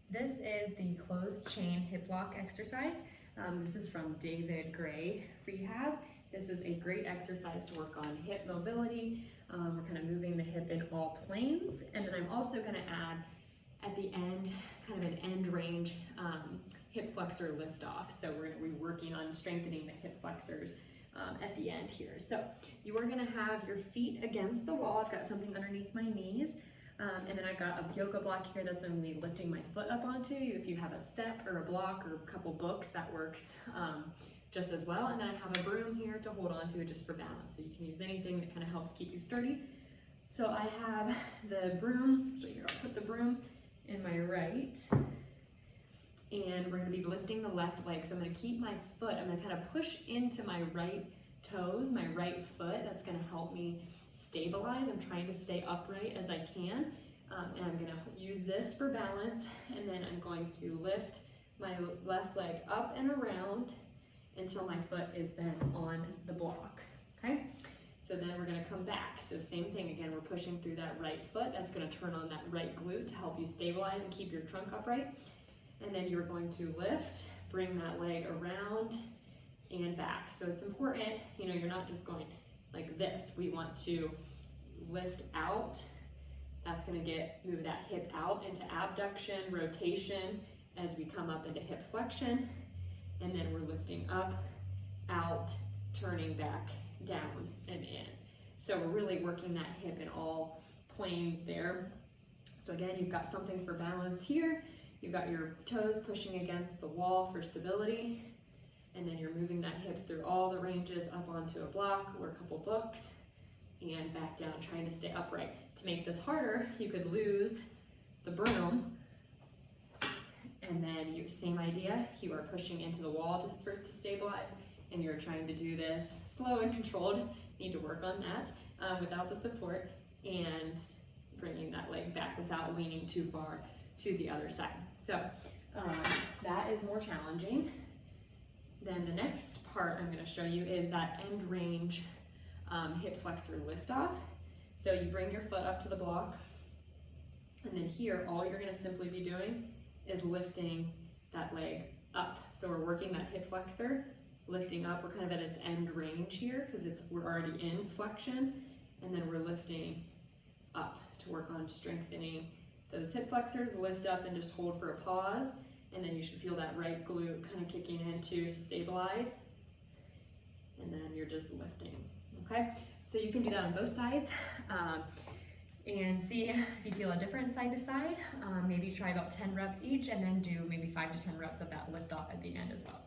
This is the closed chain hip lock exercise. This is from David Gray Rehab. This is a great exercise to work on hip mobility. We're kind of moving the hip in all planes. And then I'm also going to add at the end, kind of an end range hip flexor lift off. So we're going to be working on strengthening the hip flexors at the end here. So you are going to have your feet against the wall. I've got something underneath my knees. And then I've got a yoga block here that's going to be lifting my foot up onto. If you have a step or a block or a couple books, that works just as well. And then I have a broom here to hold onto just for balance. So you can use anything that kind of helps keep you sturdy. So I have the broom, so here I'll put the broom in my right. And we're going to be lifting the left leg. So I'm going to keep my foot, I'm going to kind of push into my right toes, my right foot. That's going to help me stabilize. I'm trying to stay upright as I can. And I'm going to use this for balance. And then I'm going to lift my left leg up and around until my foot is then on the block. Okay? So then we're going to come back. So same thing again, we're pushing through that right foot. That's going to turn on that right glute to help you stabilize and keep your trunk upright. And then you're going to lift, bring that leg around and back. So it's important, you're not just going like this. We want to lift out. That's going to move that hip out into abduction, rotation as we come up into hip flexion. And then we're lifting up, out, turning back, down and in. So we're really working that hip in all planes there. So again, you've got something for balance here. You've got your toes pushing against the wall for stability. And then you're moving that hip through all the ranges up onto a block or a couple books and back down, trying to stay upright. To make this harder, you could lose the broom. And then same idea, you are pushing into the wall for it to stabilize, and you're trying to do this slow and controlled. Need to work on that without the support, and bringing that leg back without leaning too far to the other side. So that is more challenging. Then the next part I'm going to show you is that end range hip flexor lift off. So you bring your foot up to the block, and then here all you're going to simply be doing is lifting that leg up. So we're working that hip flexor, lifting up. We're kind of at its end range here because we're already in flexion, and then we're lifting up to work on strengthening those hip flexors. Lift up and just hold for a pause, and then you should feel that right glute kind of kicking in to stabilize, and then you're just lifting. Okay, so you can do that on both sides and see if you feel a different side to side. Maybe try about 10 reps each, and then do maybe 5 to 10 reps of that lift off at the end as well.